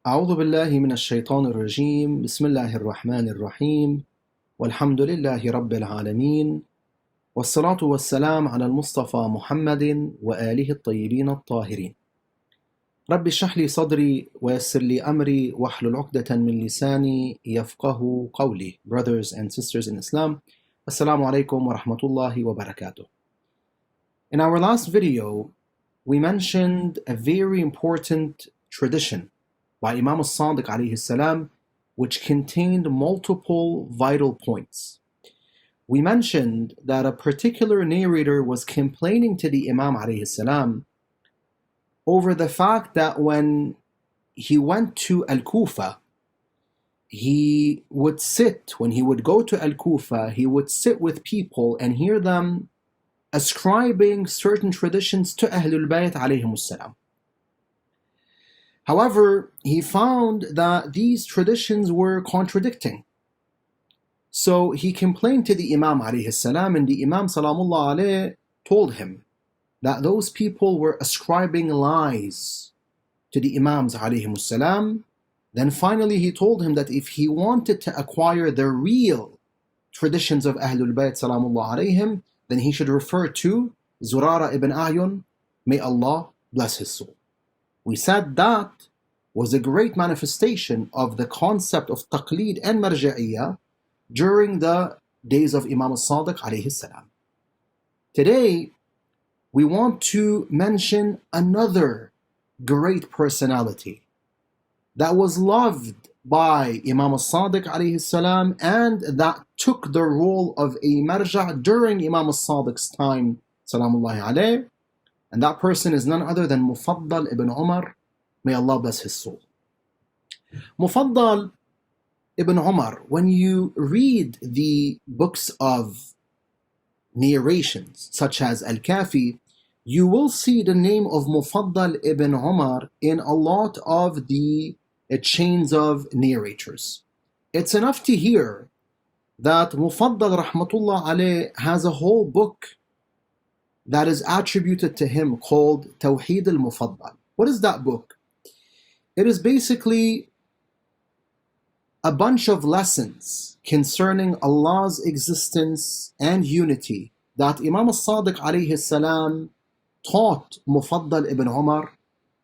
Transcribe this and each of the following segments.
أعوذ بالله من الشيطان الرجيم بسم الله الرحمن الرحيم والحمد لله رب العالمين والصلاة والسلام على المصطفى محمد وآله الطيبين الطاهرين رب اشرح لي صدري ويسر لي أمري واحلل عقدة من لساني يفقه قولي. Brothers and sisters in Islam, Assalamu alaikum wa rahmatullahi wa barakatuh. In our last video, we mentioned a very important tradition by Imam As-Sadiq alayhi salam, which contained multiple vital points. We mentioned that a particular narrator was complaining to the Imam alayhi salam over the fact that when he went to Al-Kufa, when he would go to Al-Kufa, he would sit with people and hear them ascribing certain traditions to Ahlul Bayt alayhimus salam. However, he found that these traditions were contradicting. So he complained to the Imam alayhi salam, and the Imam salamullah alayh told him that those people were ascribing lies to the Imams alayhimus salam. Then finally he told him that if he wanted to acquire the real traditions of Ahlul Bayt salamullah alayhim, then he should refer to Zurara ibn A'yun, may Allah bless his soul. We said that was a great manifestation of the concept of taqleed and marja'iyah during the days of Imam As-Sadiq alayhi salam. Today, we want to mention another great personality that was loved by Imam As-Sadiq alayhi salam and that took the role of a marja' during Imam As-Sadiq's time, salamullahi alayh. And that person is none other than Mufadal ibn Umar, may Allah bless his soul. Mufadal ibn Umar, when you read the books of narrations such as Al-Kafi, you will see the name of Mufadal ibn Umar in a lot of the chains of narrators. It's enough to hear that Mufadal rahmatullah alayh has a whole book that is attributed to him called Tawheed al-Mufaddal. What is that book? It is basically a bunch of lessons concerning Allah's existence and unity that Imam As-Sadiq alayhi salam taught Mufaddal ibn Umar,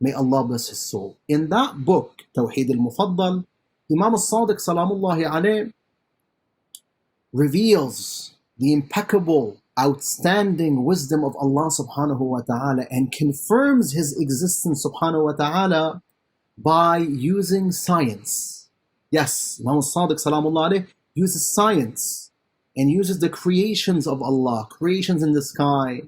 may Allah bless his soul. In that book, Tawheed al-Mufaddal, Imam As-Sadiq salamullahi alayh reveals the impeccable, outstanding wisdom of Allah subhanahu wa ta'ala and confirms his existence subhanahu wa ta'ala by using science. Yes, Imam As-Sadiq salamullah alayh uses science and uses the creations of Allah, creations in the sky,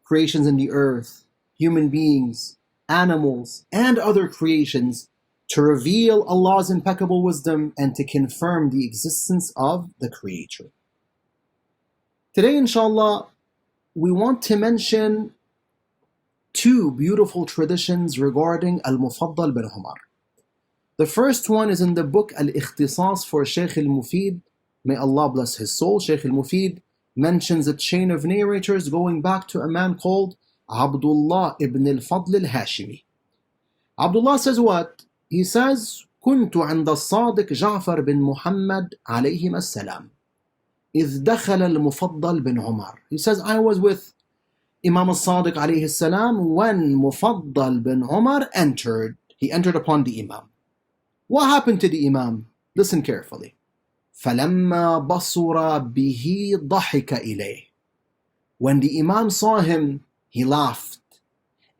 creations in the earth, human beings, animals, and other creations to reveal Allah's impeccable wisdom and to confirm the existence of the Creator. Today, inshallah, we want to mention two beautiful traditions regarding Al-Mufaddal bin Umar. The first one is in the book Al-Ikhtisas for Shaykh al-Mufid, may Allah bless his soul. Shaykh al-Mufid mentions a chain of narrators going back to a man called Abdullah ibn al-Fadl al-Hashimi. Abdullah says what? He says, كنت عند الصادق جعفر بن محمد عليهما السلام إذ دخل المفضل بن عمر. He says, I was with Imam As-Sadiq alayhi salam when Mufaddal bin Umar entered. He entered upon the Imam. What happened to the Imam? Listen carefully. فَلَمَّا بَصُرَ بِهِ ضَحِكَ إِلَيْهِ. When the Imam saw him, he laughed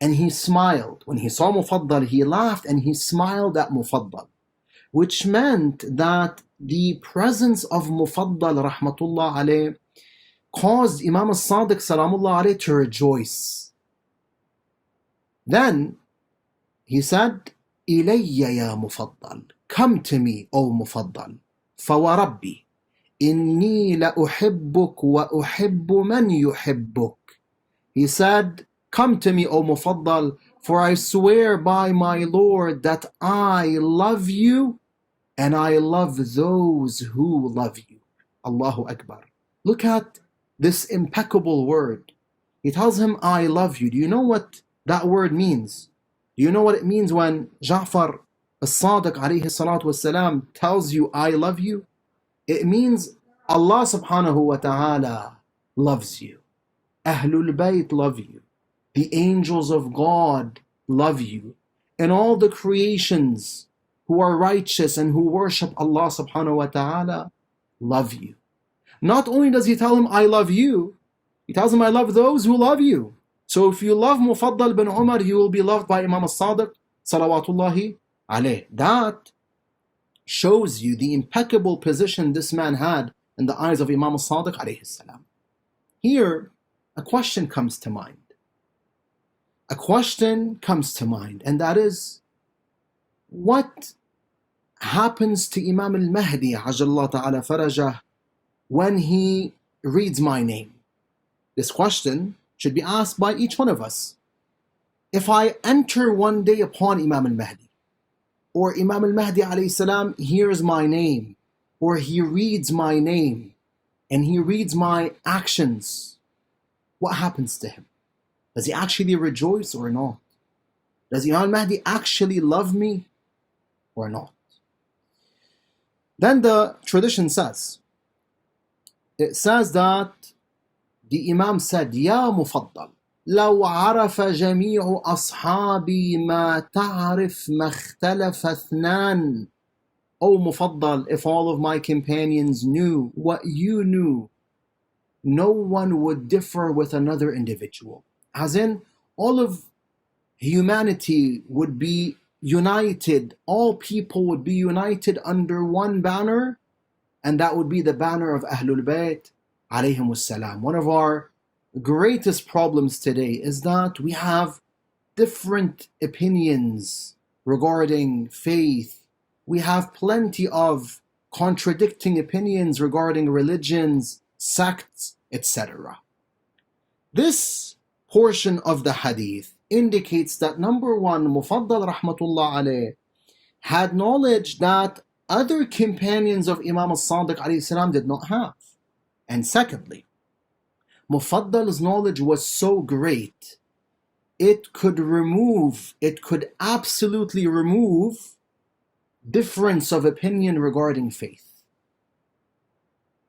and he smiled. When he saw Mufaddal, he laughed and he smiled at Mufaddal, which meant that the presence of Mufaddal rahmatullah alayh caused Imam As-Sadiq salamullah alayh to rejoice. Then he said, إِلَيَّ يَا مُفَضَّل. Come to me, O Mufaddal. فَوَرَبِّي إِنِّي لَأُحِبُّكَ وَأُحِبُّ مَنْ يُحِبُّكَ. He said, come to me, O Mufaddal, for I swear by my Lord that I love you and I love those who love you. Allahu Akbar. Look at this impeccable word. He tells him, I love you. Do you know what that word means? Do you know what it means when Ja'far As-Sadiq alayhi salatu wasalam tells you, I love you, it means Allah subhanahu wa ta'ala loves you. Ahlul Bayt love you. The angels of God love you. And all the creations who are righteous and who worship Allah subhanahu wa ta'ala love you. Not only does he tell him, I love you, he tells him, I love those who love you. So if you love Mufadal bin Umar, you will be loved by Imam al-Sadiq, salawatullahi alayh. That shows you the impeccable position this man had in the eyes of Imam al-Sadiq alayhi salam. Here, a question comes to mind. A question comes to mind, and that is, what happens to Imam al-Mahdi, ajallahu ta'ala farajah, when he reads my name? This question should be asked by each one of us. If I enter one day upon Imam al-Mahdi, or Imam al-Mahdi alayhi salam hears my name, or he reads my name, and he reads my actions, what happens to him? Does he actually rejoice or not? Does Imam al-Mahdi actually love me or not? Then the tradition says, it says that the Imam said, Ya Mufaddal, لو عرف جميع أصحابي ما تعرف ما اختلف اثنان. O Mufaddal, if all of my companions knew what you knew, no one would differ with another individual. As in, all of humanity would be united, all people would be united under one banner, and that would be the banner of Ahlul Bayt alayhimus salam. One of our greatest problems today is that we have different opinions regarding faith. We have plenty of contradicting opinions regarding religions, sects, etc. This portion of the hadith indicates that, number one, Mufaddal rahmatullah alayh had knowledge that other companions of Imam al-Sadiq alayhi salam did not have. And secondly, Mufaddal's knowledge was so great, it could absolutely remove difference of opinion regarding faith.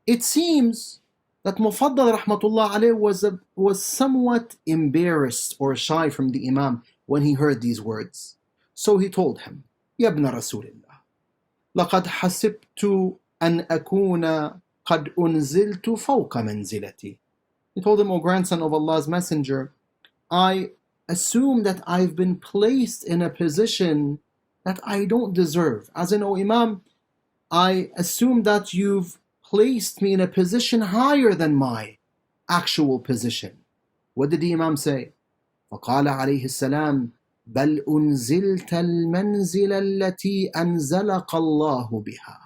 It seems that Mufaddal rahmatullah alayh was somewhat embarrassed or shy from the Imam when he heard these words. So he told him, Ya ibn Rasulillah, لقد حسبت أن أكون قد أنزلت فوق منزلتي. He told him, O grandson of Allah's Messenger, I assume that I've been placed in a position that I don't deserve. As in, O Imam, I assume that you've placed me in a position higher than my actual position. What did the Imam say? فقال عليه السلام بل أنزلت المنزل التي أنزلك الله بها.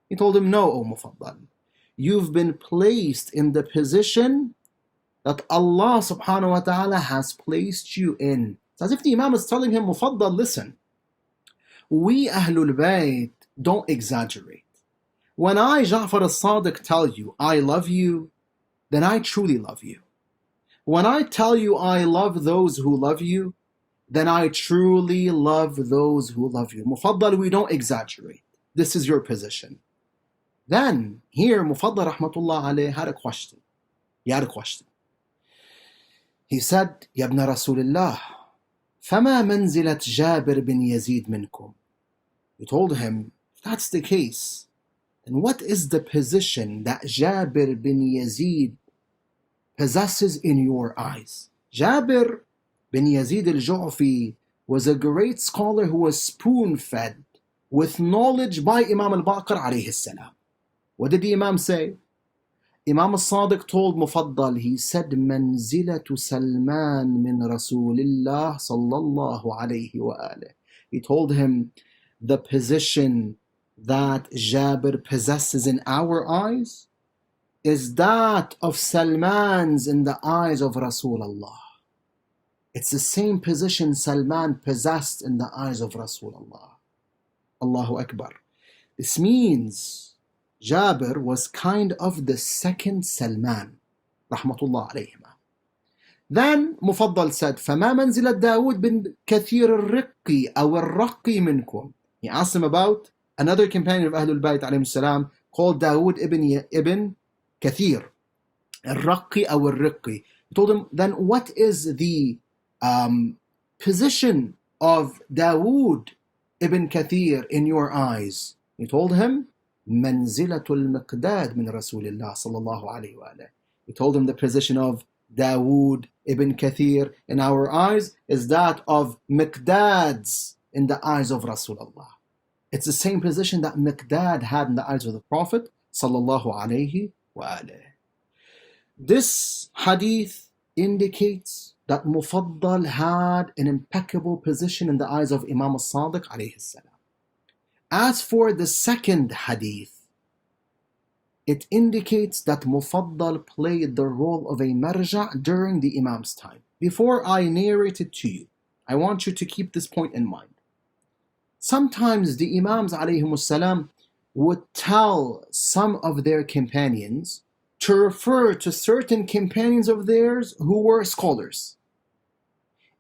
He told him, no, O Mufaddal, you've been placed in the position that Allah subhanahu wa ta'ala has placed you in. It's as if the Imam is telling him, Mufaddal, listen, we Ahlul Bayt don't exaggerate. When I, Ja'far al-Sadiq, tell you I love you, then I truly love you. When I tell you I love those who love you, then I truly love those who love you. Mufaddal, we don't exaggerate. This is your position. Then, here, Mufaddal rahmatullah alayh had a question. He had a question. He said, Ya ibn Rasulillah, فما منزلة جابر بن يزيد منكم? He told him, if that's the case, then what is the position that Jabir bin Yazid possesses in your eyes? Jabir bin Yazid al-Ju'fi was a great scholar who was spoon-fed with knowledge by Imam al-Baqir alayhi salam. What did the Imam say? Imam al-Sadiq told Mufaddal, he said, Manzilatu Salman min Rasulillah sallallahu alayhi wa alih. He told him, the position that Jabir possesses in our eyes is that of Salman's in the eyes of Rasulullah. It's the same position Salman possessed in the eyes of Rasulullah. Allahu Akbar. This means Jabir was kind of the second Salman, rahmatullah alayhima. Then Mufaddal said, فَمَا مَنْزِلَ دَاوُد بن كَثِيرِ الرِّقِّ أَوْ الرَّقِّ مِنْكُمْ? He asked him about another companion of Ahlul Bayt alayhi salam called Dawood ibn Kathir, al-Raqi or al-Riqi. He told him, then what is the position of Dawood ibn Kathir in your eyes? He told him, Manzilatul Miqdad min Rasulillah sallallahu alayhi wa alayhi. He told him the position of Dawood ibn Kathir in our eyes is that of Miqdads in the eyes of Rasulullah. It's the same position that Miqdad had in the eyes of the Prophet sallallahu alayhi wa alayhi. This hadith indicates that Mufadal had an impeccable position in the eyes of Imam al-Sadiq alayhi salam. As for the second hadith, it indicates that Mufadal played the role of a marja' during the Imam's time. Before I narrate it to you, I want you to keep this point in mind. Sometimes the Imams alayhimus salam would tell some of their companions to refer to certain companions of theirs who were scholars.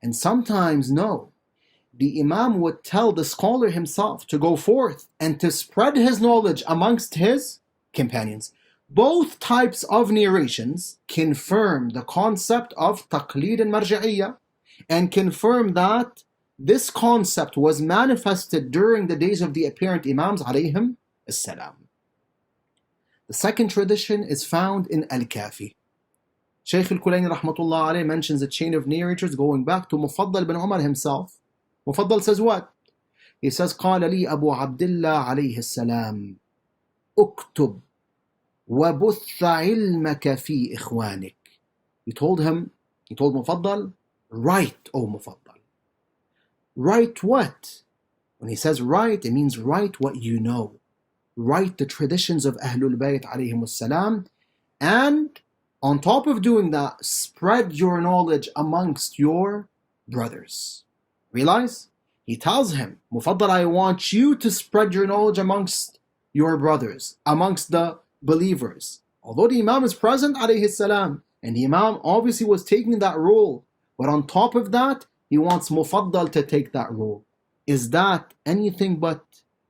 And sometimes no. The Imam would tell the scholar himself to go forth and to spread his knowledge amongst his companions. Both types of narrations confirm the concept of taqleed and marja'iyya, and confirm that this concept was manifested during the days of the apparent Imams alayhim as-salam. The second tradition is found in Al-Kafi. Shaykh al-Kulayni rahmatullah alayhi mentions a chain of narrators going back to Mufadal bin Umar himself. Mufadal says what? He says, قال لي أبو عبد الله عليه السلام اكتب وبث علمك في إخوانك. He told Mufadal, write, O Mufadal. Write what? When he says write, it means write what you know. Write the traditions of Ahlul Bayt alayhimus salam, and on top of doing that, spread your knowledge amongst your brothers. Realize? He tells him, Mufaddal, I want you to spread your knowledge amongst your brothers, amongst the believers. Although the Imam is present alayhi salam, and the Imam obviously was taking that role, but on top of that, he wants Mufaddal to take that role. Is that anything but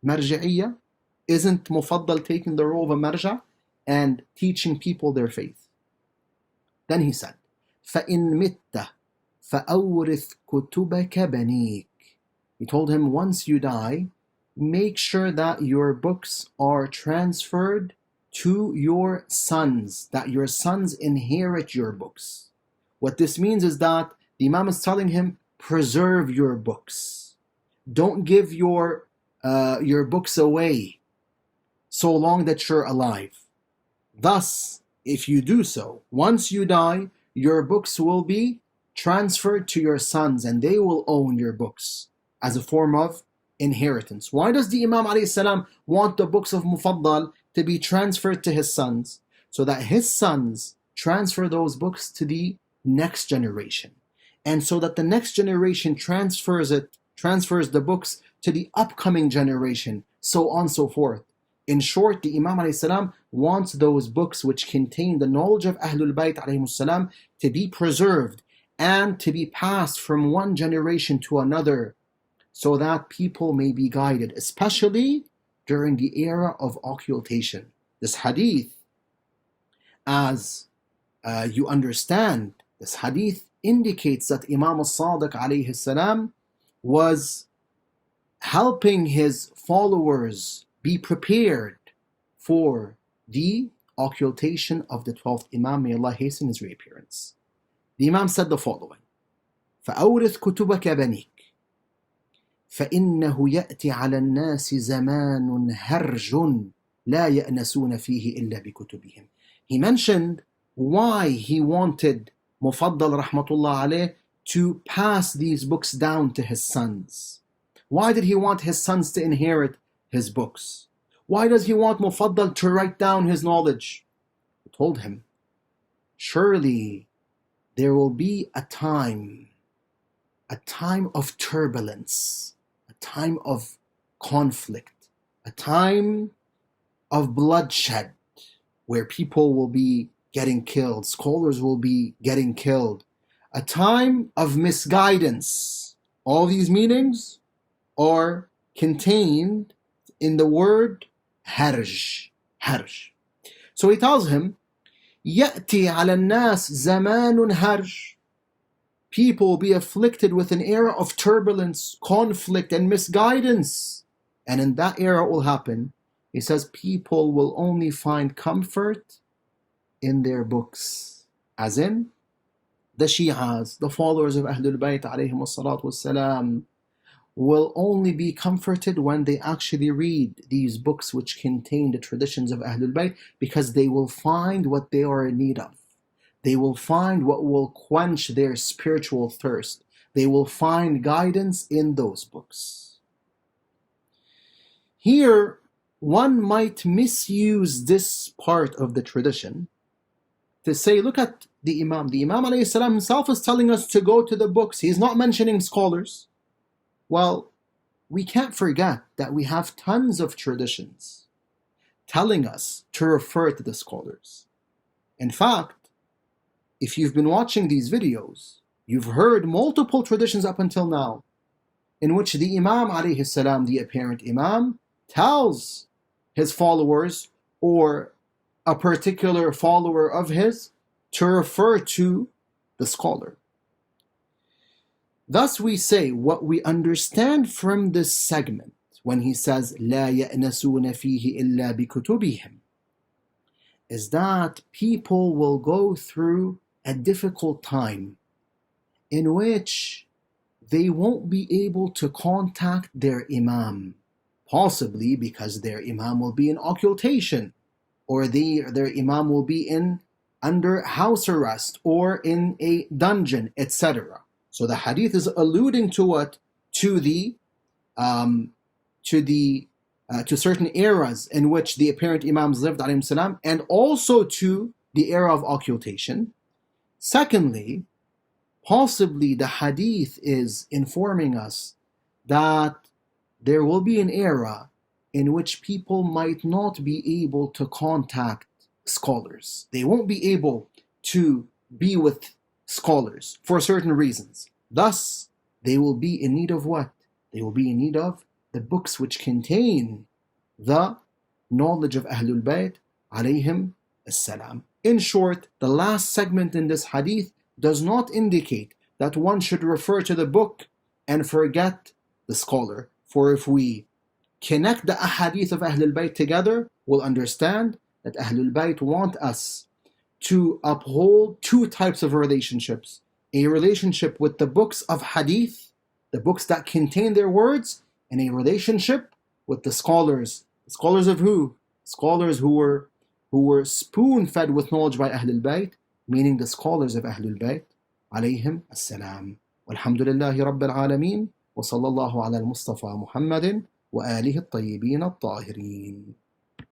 marja'iyya? Isn't Mufaddal taking the role of a marja' and teaching people their faith? Then he said, فَإِن مِتَّ فَأَوْرِثْ كُتُبَكَ بَنِيكَ. He told him, once you die, make sure that your books are transferred to your sons, that your sons inherit your books. What this means is that the Imam is telling him, preserve your books. Don't give your books away so long that you're alive. Thus, if you do so, once you die, your books will be transferred to your sons and they will own your books as a form of inheritance. Why does the Imam ﷺ want the books of Mufaddal to be transferred to his sons? So that his sons transfer those books to the next generation. And so that the next generation transfers the books to the upcoming generation, so on and so forth. In short, the Imam ﷺ wants those books which contain the knowledge of Ahlul Bayt ﷺ to be preserved and to be passed from one generation to another so that people may be guided, especially during the era of occultation. This hadith, as you understand, this hadith indicates that Imam al-Sadiq alayhi salam was helping his followers be prepared for the occultation of the 12th Imam. May Allah hasten his reappearance. The Imam said the following: فَأَوْرِثْ كُتُبَكَ بَنِيكَ فَإِنَّهُ يَأْتِي عَلَى النَّاسِ زَمَانٌ هَرْجٌ لَا يَأْنَسُونَ فِيهِ إِلَّا بِكُتُبِهِمْ. He mentioned why he wanted Mufaddal rahmatullah alayh to pass these books down to his sons. Why did he want his sons to inherit his books? Why does he want Mufaddal to write down his knowledge? He told him, surely there will be a time of turbulence, a time of conflict, a time of bloodshed, where people will be getting killed, scholars will be getting killed, a time of misguidance. All these meanings are contained in the word harj. Harj. So he tells him, يأتي على الناس زمان هرج. People will be afflicted with an era of turbulence, conflict, and misguidance. And in that era, what will happen? He says people will only find comfort in their books. As in, the Shi'as, the followers of Ahlul Bayt alayhim as-salatu was-salam, will only be comforted when they actually read these books which contain the traditions of Ahlul Bayt, because they will find what they are in need of. They will find what will quench their spiritual thirst. They will find guidance in those books. Here, one might misuse this part of the tradition to say, look at the Imam. The Imam alayhi salam himself is telling us to go to the books. He's not mentioning scholars. Well, we can't forget that we have tons of traditions telling us to refer to the scholars. In fact, if you've been watching these videos, you've heard multiple traditions up until now in which the Imam alayhi salam, the apparent Imam, tells his followers or a particular follower of his to refer to the scholar. Thus we say what we understand from this segment when he says لا يأنسون فيه إلا بكتبهم is that people will go through a difficult time in which they won't be able to contact their Imam, possibly because their Imam will be in occultation, or their Imam will be under house arrest or in a dungeon, etc. So the hadith is alluding to what? To certain eras in which the apparent Imams lived, alayhim salam, and also to the era of occultation. Secondly, possibly the hadith is informing us that there will be an era in which people might not be able to contact scholars. They won't be able to be with scholars for certain reasons. Thus, they will be in need of what? They will be in need of the books which contain the knowledge of Ahlul Bayt alayhim as-salam. In short, the last segment in this hadith does not indicate that one should refer to the book and forget the scholar. For if we connect the ahadith of Ahlul Bayt together, we'll understand that Ahlul Bayt want us to uphold two types of relationships. A relationship with the books of hadith, the books that contain their words, and a relationship with the scholars. The scholars of who? Scholars who were spoon-fed with knowledge by Ahlul Bayt, meaning the scholars of Ahlul Bayt, alayhim as-salam. Walhamdulillahi Rabbil Alameen, wa sallallahu ala al-Mustafa Muhammadin wa alihi at-tayyibin at-tahirin.